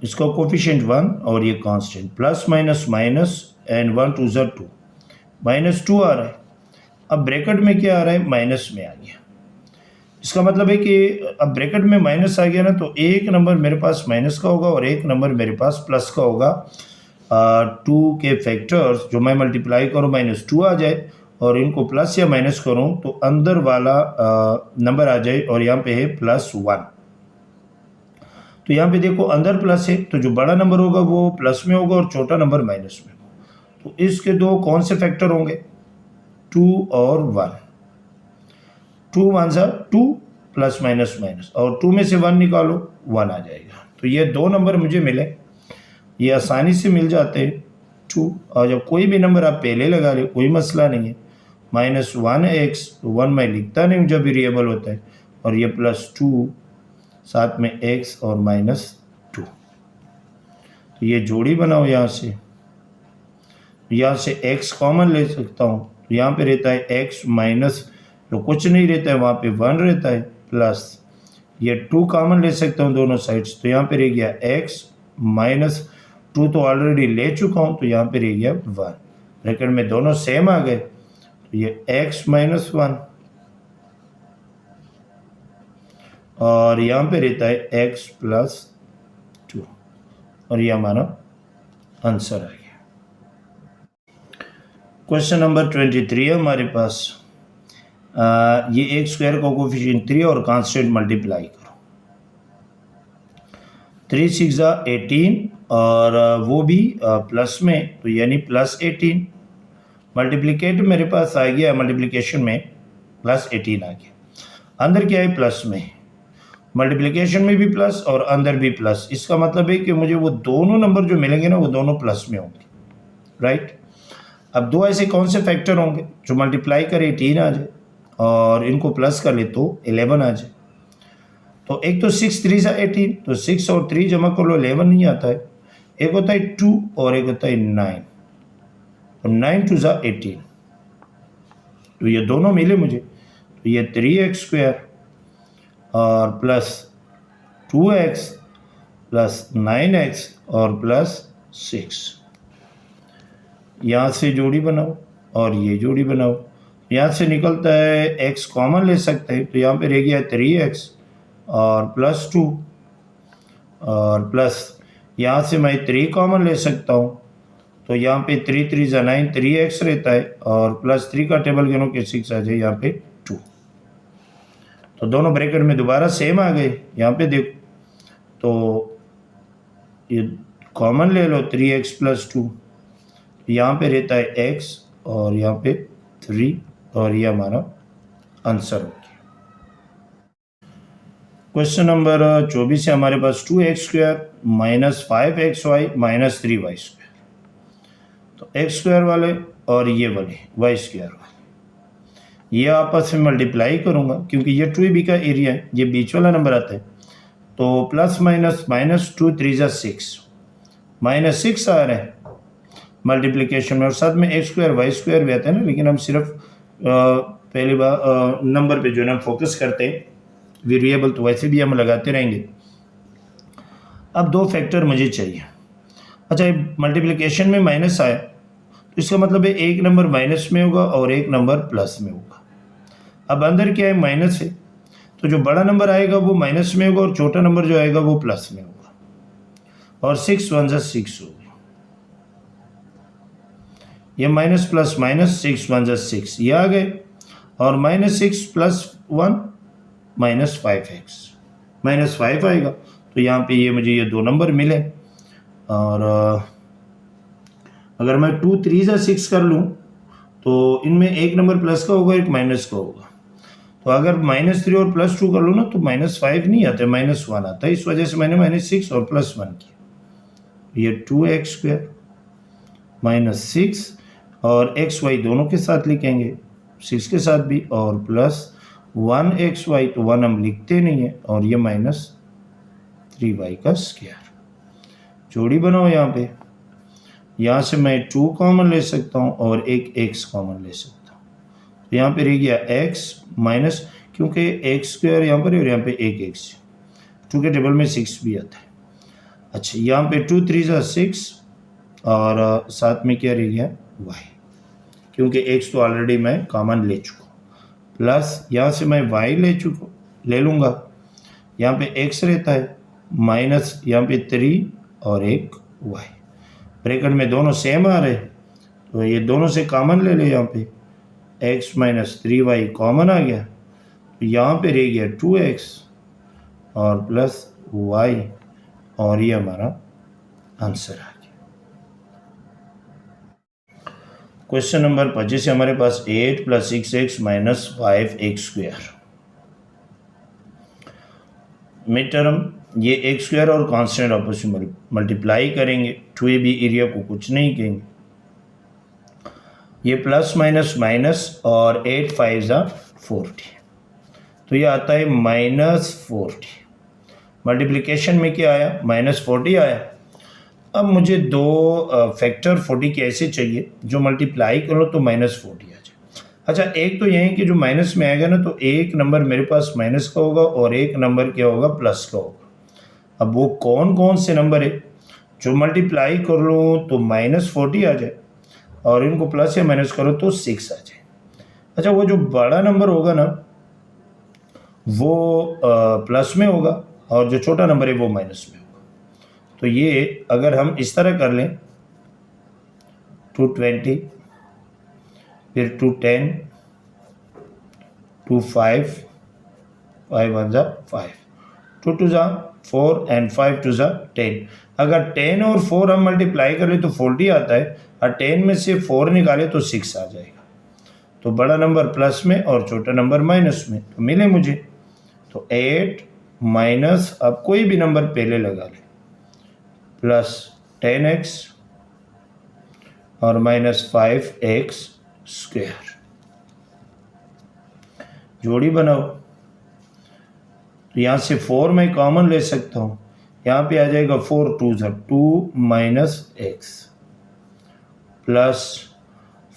Speaker 1: इसका कोफिशिएंट 1 और ये constant, plus minus minus and 1 2 ज़ा 2, -2 आ रहा है। अब ब्रैकेट में क्या आ रहा है, माइनस में आ गया। इसका मतलब है कि अब ब्रैकेट में माइनस आ गया ना, तो एक नंबर मेरे पास माइनस का होगा और एक नंबर मेरे पास प्लस का होगा। 2 के फैक्टर्स जो मैं मल्टीप्लाई करूँ -2 आ जाए, और इनको प्लस या माइनस करूँ तो अंदर वाला नंबर आ जाए, और यहाँ पे है +1। तो यहाँ पे देखो अंदर प्लस है, तो जो बड़ा नंबर होगा वो प्लस में होगा और छोटा नंबर माइनस में होगा। तो इसके दो कौन से फैक्टर होंगे, 2 और 1। 2 1 ज़ा 2 प्लस माइनस माइनस, और 2 में से 1 निकालो, 1 आ जाएगा। तो ये दो नंबर मुझे मिले, ये आसानी से मिल जाते हैं 2, और जब कोई भी नंबर आप पहले लगा ले कोई मसला नहीं है। -1x, तो 1 मैं लिखता नहीं हूँ जब वेरिएबल होता है, और ये +2 साथ में x और -2, तो ये जोड़ी बनाओ। यहाँ से x कॉमन ले सकता हूँ, तो यहाँ पे रहता है x माइनस, तो कुछ नहीं रहता है, वहाँ पे 1 रहता है, प्लस ये 2 कॉमन ले सकता हूँ दोनों साइड्स, तो यहाँ पे रह गया x -2 तो ऑलरेडी ले चुका हूँ, तो यहाँ पे रह गया 1। ब्रैकेट में दोनों सेम आ गए, तो ये x -1, और यहाँ पे रहता है x +2, और ये हमारा आंसर आ गया। क्वेश्चन नंबर 23 है हमारे पास, ये x² का कोफिशिएंट 3 और कांस्टेंट मल्टीप्लाई करो, 3 6 ज़ा 18, और वो भी प्लस में, तो यानी +18। मल्टीप्लिकेट मेरे पास आ गया, मल्टीप्लिकेशन में +18 आ गया। अंदर क्या है, प्लस में, मल्टीप्लिकेशन में भी प्लस और अंदर भी प्लस। इसका मतलब है कि मुझे वो दोनों नंबर जो मिलेंगे ना, वो दोनों प्लस में होंगे, राइट। अब दो ऐसे कौन से फैक्टर होंगे जो मल्टीप्लाई करे 18 आ जाए, और इनको प्लस कर ले तो 11 आ जाए। तो एक तो 6 3 ज़ा 18, तो 6 और 3 जमा कर लो, 11 नहीं आता है। एक होता है 2 और एक होता है 9, तो 9 2 ज़ा 18, तो ये दोनों मिले मुझे, तो ये 3x² और +2x +9x और +6। यहाँ से जोड़ी बनाओ और ये जोड़ी बनाओ, यहाँ से निकलता है x कॉमन ले सकते हैं, तो यहाँ पे रह गया 3x और +2, और प्लस यहाँ से मैं 3 कॉमन ले सकता हूँ, तो यहाँ पे 3 3 ज़ा 9, 3x रहता है, और +3 का टेबल गिनो के 6 आ जाए, यहाँ पे 2। तो दोनों ब्रैकेट में दोबारा सेम आ गए। यहाँ पे देखो तो ये कॉमन ले लो 3x प्लस 2, यहाँ पे रहता है x और यहाँ पे 3 और ये हमारा आंसर हो गया। क्वेश्चन नंबर 24 है हमारे पास 2x square minus 5xy minus 3y square. तो x स्क्वायर वाले और ये वाले y स्क्वायर वाले ये आपस में मल्टीप्लाई करूँगा क्योंकि ये 2ab का एरिया है, ये बीच वाला नंबर आता है। तो प्लस माइनस माइनस 2 3 जा 6 माइनस 6 आ रहा है मल्टीप्लिकेशन में, और साथ में एक्स स्क्वायर वाई स्क्वायर भी आता है ना, लेकिन हम सिर्फ पहली बार नंबर पे जो है ना फोकस करते हैं, वेरिएबल तो वैसे भी हम लगाते रहेंगे। अब दो फैक्टर मुझे चाहिए। अच्छा, मल्टीप्लिकेशन में माइनस आया तो इसका मतलब है एक नंबर माइनस में होगा और एक नंबर प्लस में होगा। अब अंदर क्या है, माइनस है, तो जो बड़ा नंबर आएगा वो माइनस में होगा और छोटा नंबर जो आएगा वो प्लस में होगा। और 6 1 6 होगा, ये माइनस प्लस माइनस 6 1 6 ये आ गए, और minus 6 plus 1 minus 5x minus 5 आएगा। तो यहाँ पे ये मुझे ये दो नंबर मिले, और अगर मैं 2 3 जा 6 कर लूँ तो इनमें एक नंबर प्लस का होगा एक माइनस का होगा। तो अगर -3 और +2 कर लो ना तो -5 नहीं आता, -1 आता है। इस वजह से मैंने -6 और +1 किया। ये 2x स्क्वायर -6 और xy दोनों के साथ लिखेंगे, 6 के साथ भी, और +1xy तो 1 हम लिखते नहीं है, और ये -3y का स्क्वायर। जोड़ी बनाओ यहाँ पे, यहाँ से मैं 2 कॉमन ले सकता हूँ और एक x कॉमन ले सकता हूँ। तो यहाँ पे रह गया x माइनस, क्योंकि x स्क्वायर यहाँ पर है और यहाँ पे एक x, 2 के टेबल में 6 भी आता है। अच्छा, यहाँ पे 2 3 जा 6 और साथ में क्या रह गया y, क्योंकि x तो ऑलरेडी मैं कॉमन ले चुका हूँ, प्लस यहाँ से मैं y ले लूँगा। यहाँ पे x रहता है, माइनस यहाँ पे 3 और एक y। ब्रैकेट में दोनों सेम आ रहे, तो ये दोनों से कॉमन ले ले। यहाँ पे x माइनस 3y कॉमन आ गया, तो यहाँ पे रह गया 2x और प्लस y, और ये हमारा आंसर आ गया। क्वेश्चन नंबर 25 है हमारे पास 8 + 6x minus 5x square. Mid term ये x स्क्वायर और कांस्टेंट आपस में मल्टीप्लाई करेंगे, 2ab एरिया को कुछ नहीं कहेंगे। ये प्लस माइनस माइनस और 8 5 जा 40, तो ये आता है -40। मल्टीप्लिकेशन में क्या आया, -40 आया। अब मुझे दो फैक्टर 40 के ऐसे चाहिए जो मल्टीप्लाई करो तो -40 आ जाए। अच्छा, एक तो यह है कि जो माइनस में आएगा ना तो एक नंबर मेरे पास माइनस का होगा और एक नंबर क्या होगा, प्लस का होगा। अब वो कौन कौन से नंबर है जो मल्टीप्लाई कर लूँ तो -40 आ जाए और इनको प्लस या माइनस करो तो 6 आ जाए। अच्छा, वो जो बड़ा नंबर होगा ना वो प्लस में होगा और जो छोटा नंबर है वो माइनस में होगा। तो ये अगर हम इस तरह कर लें 220, फिर 210, 25, 5 1 जा 5, 2 2 जा 4 एंड 5 2 जा 10। अगर 10 और 4 हम मल्टीप्लाई करें तो 40 आता है, और 10 में से 4 निकाले तो 6 आ जाएगा। तो बड़ा नंबर प्लस में और छोटा नंबर माइनस में, तो मिले मुझे। तो 8 माइनस, अब कोई भी नंबर पहले लगा ले, प्लस 10x और -5x स्क्वायर। जोड़ी बनाओ, तो यहाँ से 4 मैं कॉमन ले सकता हूँ, यहाँ पे आ जाएगा 4 2 जा 2 -x, प्लस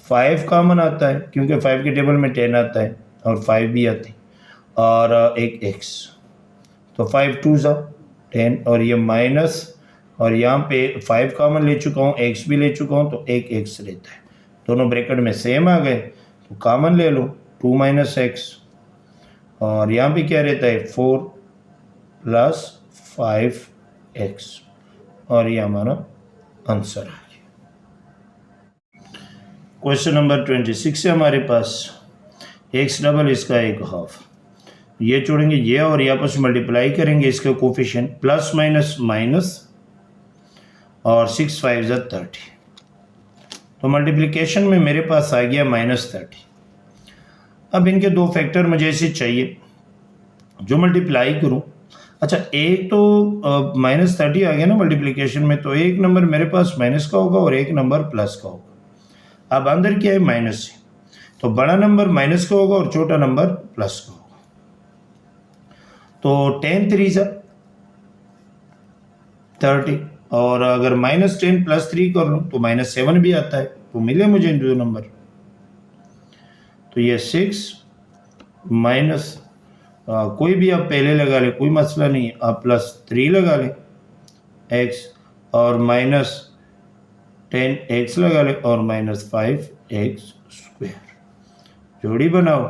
Speaker 1: 5 कॉमन आता है क्योंकि 5 के टेबल में 10 आता है और 5 भी आती है, और एक x, तो 5 2 जा 10, और ये माइनस, और यहाँ पे 5 कॉमन ले चुका हूँ, x भी ले चुका हूँ, तो एक x रहता है। दोनों ब्रैकेट में सेम आ गए तो कॉमन ले लो, 2 -x, और यहाँ पे क्या रहता है 4 + 5x, और ये हमारा आंसर आ गया। क्वेश्चन नंबर 26 है हमारे पास, x डबल इसका एक हाफ। ये जोड़ेंगे ये और ये आपस में मल्टीप्लाई करेंगे, इसके कोफिशिएंट प्लस माइनस माइनस और 6 5 30। तो मल्टीप्लिकेशन में मेरे पास आ गया -30। अब इनके दो फैक्टर मुझे ऐसे चाहिए जो मल्टीप्लाई करूं। अच्छा, एक तो -30 आ गया ना मल्टीप्लिकेशन में, तो एक नंबर मेरे पास माइनस का होगा और एक नंबर प्लस का होगा। अब अंदर क्या है, माइनस है, तो बड़ा नंबर माइनस का होगा और छोटा नंबर प्लस का होगा। तो 10 3 30, और अगर -10 + 3 कर लूँ तो -7 भी आता है। तो मिले मुझे दो नंबर, तो ये 6 माइनस कोई भी आप पहले लगा ले, कोई मसला नहीं है, आप +3 लगा लें x, और -10x लगा लें और -5x²। जोड़ी बनाओ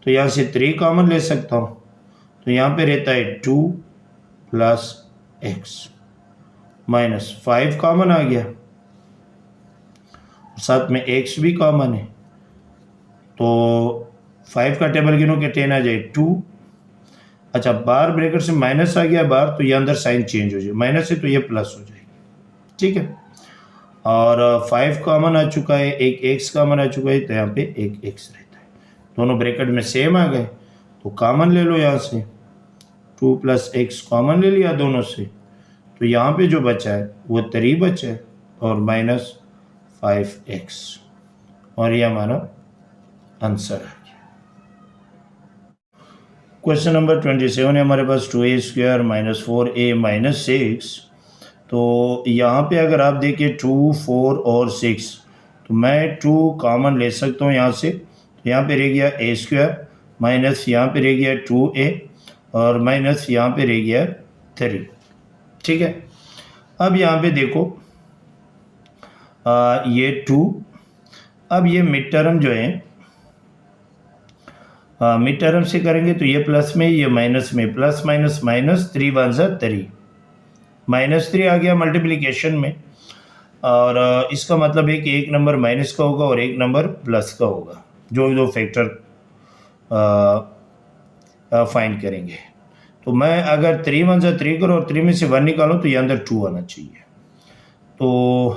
Speaker 1: तो यहाँ से 3 कॉमन ले सकता हूँ, तो यहाँ पे रहता है 2 + x, -5 कॉमन आ गया, साथ में x भी कॉमन है, तो 5 का टेबल गिनो के 10 आ जाए 2। अच्छा, बाहर ब्रैकेट से माइनस आ गया बाहर, तो ये अंदर साइन चेंज हो जाए, माइनस है तो ये प्लस हो जाएगी, ठीक है। और 5 कॉमन आ चुका है, एक x कॉमन आ चुका है, तो यहाँ पे एक x रहता है। दोनों ब्रैकेट में सेम आ गए, तो कॉमन ले लो यहाँ से, 2 + x कॉमन ले लिया दोनों से, तो यहाँ पे जो बचा है वो 3 बचा है और -5x, और ये हमारा आंसर है। क्वेश्चन नंबर 27 है हमारे पास, 2a² - 4a - 6। तो यहाँ पे अगर आप देखिए 2 4 और 6, तो मैं 2 कॉमन ले सकता हूँ यहाँ से, तो यहाँ पे रह गया a², माइनस यहाँ पे रह गया 2a, और माइनस यहाँ पे रह गया 3, ठीक है। अब यहाँ पे देखो ये 2, अब ये मिड टर्म जो है मिड टर्म से करेंगे तो ये प्लस में, ये माइनस में, प्लस माइनस माइनस, 3 1 3, -3 आ गया मल्टीप्लिकेशन में, और इसका मतलब है कि एक नंबर माइनस का होगा और एक नंबर प्लस का होगा, जो दो फैक्टर फाइंड करेंगे। तो मैं अगर 3 1 3 करूँ और 3 में से 1 निकालूँ तो ये अंदर 2 आना चाहिए, तो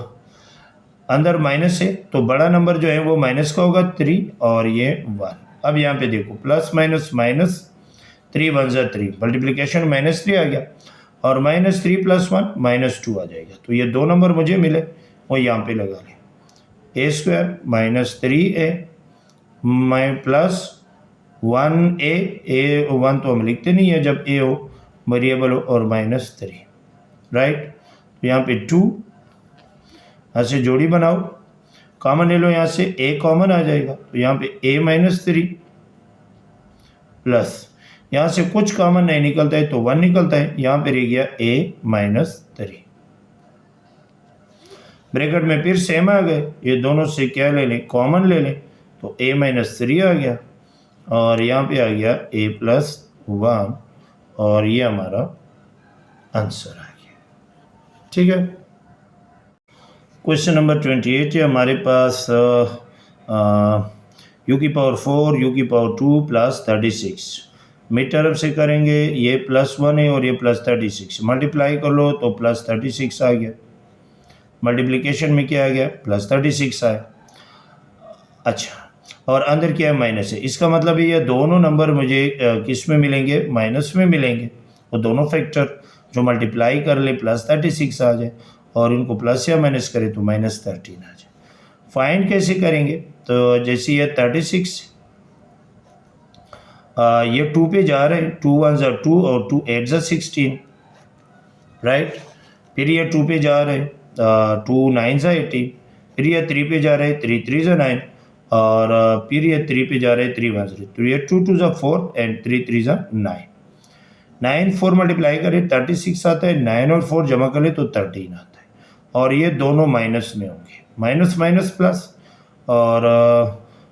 Speaker 1: अंदर माइनस है, तो बड़ा नंबर जो है वो माइनस का होगा 3, और ये 1। अब यहाँ पे देखो प्लस माइनस माइनस, 3 1 3, मल्टीप्लिकेशन -3 आ गया, और -3 + 1 -2 आ जाएगा, तो ये दो नंबर मुझे मिले, वो यहाँ पे लगा लें, a² - 3a plus 1a, a1 तो हम लिखते नहीं है जब a हो, वेरिएबल हो, और -3, राइट। तो यहाँ पे 2, ऐसे जोड़ी बनाओ, कॉमन ले लो, यहाँ से a कॉमन आ जाएगा, तो यहाँ पे a - 3 प्लस यहाँ से कुछ कॉमन नहीं निकलता है तो 1 निकलता है, यहाँ पे रह गया a - 3, ब्रैकेट में फिर सेम आ गए, ये दोनों से क्या ले लें, कॉमन ले लें, तो a - 3 आ गया, और यहाँ पे आ गया a + 1, और ये हमारा आंसर आ गया, ठीक है। क्वेश्चन नंबर 28 है हमारे पास, u⁴ u⁴2 + 36, मिड टर्म से करेंगे, ये +1 है और ये +36, मल्टीप्लाई कर लो तो +36 आ गया, मल्टीप्लिकेशन में क्या आ गया, +36 आया। अच्छा, और अंदर क्या है, माइनस है, इसका मतलब ये दोनों नंबर मुझे किस में मिलेंगे, माइनस में मिलेंगे, वो दोनों फैक्टर जो मल्टीप्लाई कर ले +36 आ जाए, और इनको प्लस या माइनस करें तो -13 आ जाए। फाइंड कैसे करेंगे, तो जैसे ये 36, ये 2 पे जा रहे हैं, 2 1 2 और 2 8 16, राइट। फिर ये 2 पे जा रहे हैं, 2 9 18, फिर ये 3 पे जा रहे हैं, 3 3 9, और फिर ये 3 पे जा रहे हैं, 3 1 3, तो ये 2 2 4 एंड 3 3 9, 9 4 मल्टीप्लाई करें 36 आता है, 9 और 4 जमा कर ले तो 13 आता है, और ये दोनों माइनस में होंगे, माइनस माइनस प्लस, और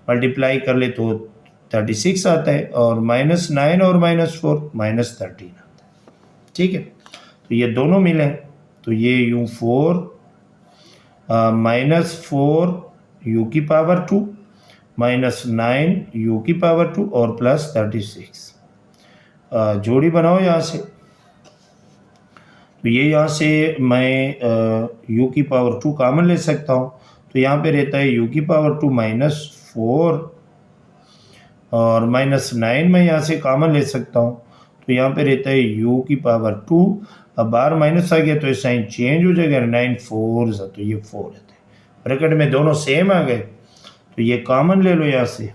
Speaker 1: मल्टीप्लाई कर ले तो 36 आता है, और -9 और -4 -13 आता है, ठीक है। तो ये दोनों मिले, तो ये u4 -4 u⁴2 -9 u की पावर 2 और प्लस 36। जोड़ी बनाओ यहाँ से। तो ये यहाँ से मैं u की पावर 2 कॉमन ले सकता हूँ। तो यहाँ पे रहता है u की पावर 2 -4 और -9 मैं यहाँ से कॉमन ले सकता हूँ। तो यहाँ पे रहता है u की पावर 2। अब बाहर माइनस आ गया तो ये साइन चेंज हो जाएगा, 9 4 तो ये 4 रहता है। ब्रैकेट में दोनों सेम आ गए तो ये कॉमन ले लो, यहाँ से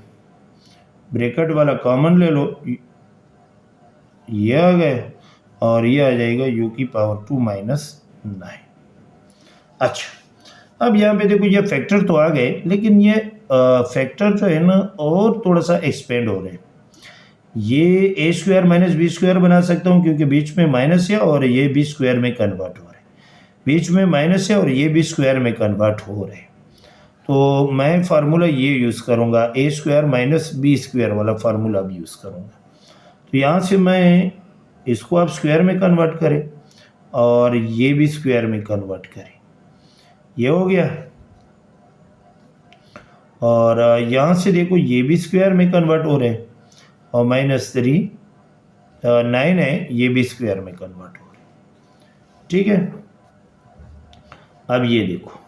Speaker 1: ब्रैकेट वाला कॉमन ले लो, ये आ गए और ये आ जाएगा u की पावर 2 -9। अच्छा, अब यहाँ पे देखो ये फैक्टर तो आ गए, लेकिन ये फैक्टर जो है ना और थोड़ा सा एक्सपेंड हो रहे हैं। ये a square minus B square बना सकता हूँ क्योंकि बीच में माइनस है और ये बी स्क्वायर में कन्वर्ट हो रहे हैं। बीच में माइनस है और ये बी स्क्वायर में कन्वर्ट हो रहे हैं। तो मैं फार्मूला ये यूज़ करूँगा, a square minus B square वाला फार्मूला भी यूज़ करूँगा। तो यहाँ से मैं इसको आप स्क्वायर में कन्वर्ट करें और ये भी स्क्वायर में कन्वर्ट करें, ये हो गया। और यहाँ से देखो ये भी स्क्वायर में कन्वर्ट हो रहे हैं और -3 9 है, ये भी स्क्वायर में कन्वर्ट हो रहे हैं। ठीक है, अब ये देखो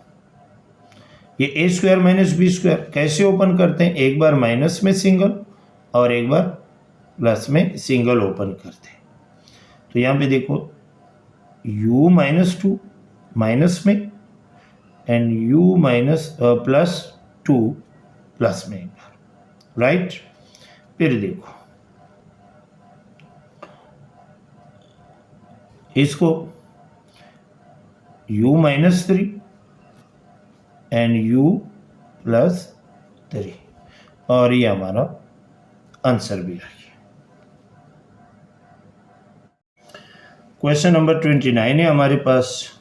Speaker 1: ये a square minus B square कैसे ओपन करते हैं, एक बार माइनस में सिंगल और एक बार प्लस में सिंगल ओपन करते हैं। तो यहाँ पे देखो u -2 माइनस में एंड u +2 प्लस में एक बार, राइट। फिर देखो इसको u -3 एंड u +3 और ये हमारा आंसर भी आ गया। क्वेश्चन नंबर 29 है हमारे पास।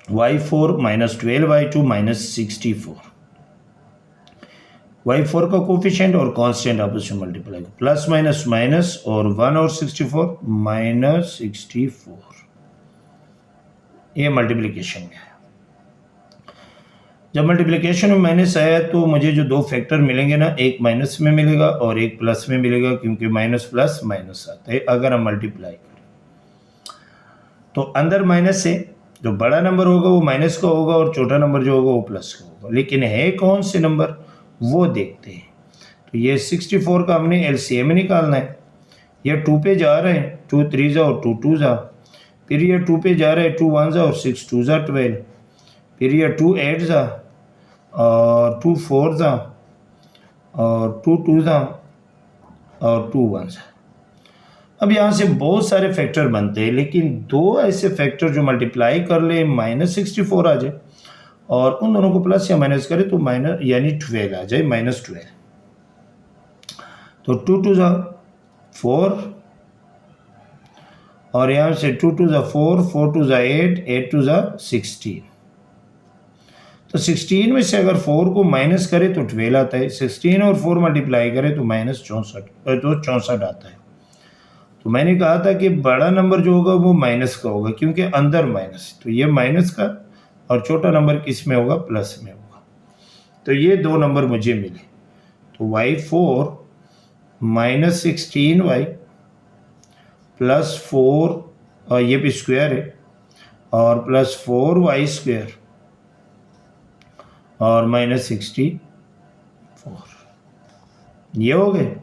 Speaker 1: y4 -12y2 -64। y4 का कोफिशिएंट और कांस्टेंट आपस में मल्टीप्लाई करो, प्लस माइनस माइनस और 1 और 64 -64। ये मल्टीप्लिकेशन में है। जब मल्टीप्लिकेशन में माइनस आया तो मुझे जो दो फैक्टर मिलेंगे ना, एक माइनस में मिलेगा और एक प्लस में मिलेगा, क्योंकि माइनस प्लस माइनस आता है अगर हम मल्टीप्लाई करें। तो अंदर माइनस है, जो बड़ा नंबर होगा वो माइनस का होगा और छोटा नंबर जो होगा वो प्लस का होगा, लेकिन है कौन से नंबर वो देखते हैं। तो ये 64 का हमने एलसीएम निकालना है। ये 2 पे जा रहे हैं, 2 3 जा और 2 2 जा, फिर ये 2 पे जा रहे हैं, 2 1 जा और 6 2 जा 12, फिर ये 2 8 जा और 2 4 जा और 2 2 जा और 2 1 जा। अब यहाँ से बहुत सारे फैक्टर बनते हैं, लेकिन दो ऐसे फैक्टर जो मल्टीप्लाई कर ले -64 आ जाए और उन दोनों को प्लस या माइनस करें तो माइनस यानी 12 आ जाए, -12। तो 2 2 जा 4 और यहाँ से 2 2 जा 4, 4 2 जा 8, 8 2 जा 16। तो 16 में से अगर 4 को माइनस करें तो 12 आता है, 16 और 4 मल्टीप्लाई करें तो -64 आता है। तो मैंने कहा था कि बड़ा नंबर जो होगा वो माइनस का होगा, क्योंकि अंदर माइनस, तो ये माइनस का, और छोटा नंबर किस में होगा, प्लस में होगा। तो ये दो नंबर मुझे मिले। तो y4 -16y +4 और ये भी स्क्वायर है और +4y² और -64 ये हो गए।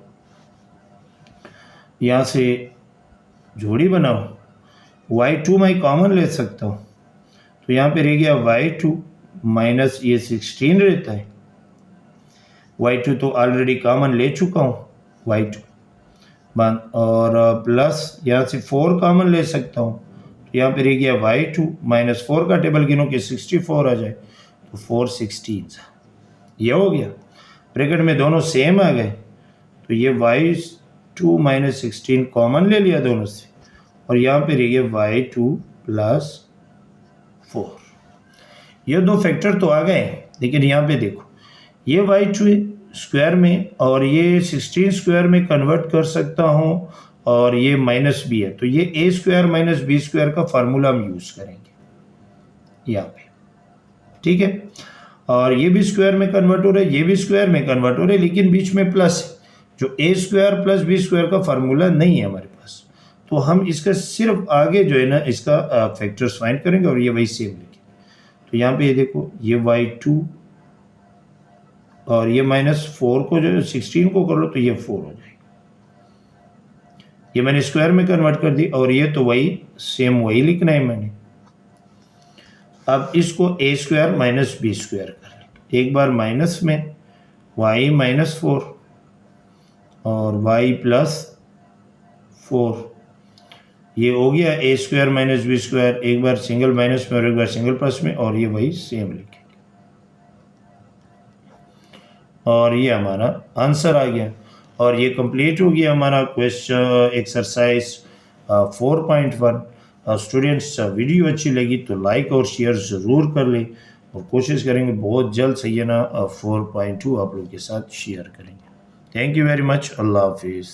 Speaker 1: यहाँ से जोड़ी बनाओ, y2 मैं कॉमन ले सकता हूँ, तो यहाँ पे रह गया y2 माइनस ये 16 रहता है। y2 तो ऑलरेडी कॉमन ले चुका हूँ, y2 बंद, और प्लस यहाँ से 4 कॉमन ले सकता हूँ, तो यहाँ पे रह गया y2 -4 का टेबल गिनो कि 64 आ जाए, तो 4 16 ये हो गया। ब्रैकेट में दोनों सेम आ गए, तो ये y2 -16 कॉमन ले लिया दोनों से, और यहाँ पे रह गया y2 +4। ये दो फैक्टर तो आ गए, लेकिन यहाँ पे देखो ये y2 स्क्वायर में और ये 16 स्क्वायर में कन्वर्ट कर सकता हूँ, और ये माइनस भी है, तो ये a square minus B square का फार्मूला हम यूज़ करेंगे यहाँ पे, ठीक है। और ये भी स्क्वायर में कन्वर्ट हो रहा है, ये भी स्क्वायर में कन्वर्ट हो रहा है, लेकिन बीच में प्लस है। जो ए स्क्वायर प्लस बी स्क्वायर का फार्मूला नहीं है हमारे पास, तो हम इसका सिर्फ आगे जो है ना इसका फैक्टर्स फाइंड करेंगे और ये वही सेम लिखेंगे। तो यहाँ पे ये देखो, ये y2 और ये -4 को जो 16 को कर लो तो ये 4 हो जाएगा। ये मैंने स्क्वायर में कन्वर्ट कर दी और ये तो वही सेम वही लिखना है मैंने। अब इसको a square minus B square कर लें, एक बार माइनस में y -4 और y +4, ये हो गया a square minus B square, एक बार सिंगल माइनस में और एक बार सिंगल प्लस में, और ये वही सेम लिखेंगे और ये हमारा आंसर आ गया। और ये कंप्लीट हो गया हमारा क्वेश्चन एक्सरसाइज 4.1। स्टूडेंट्स, वीडियो अच्छी लगी तो लाइक और शेयर ज़रूर कर लें और कोशिश करेंगे बहुत जल्द से ये ना 4.2 आप लोग के साथ शेयर करेंगे। Thank you very much. अल्लाह हाफिज़।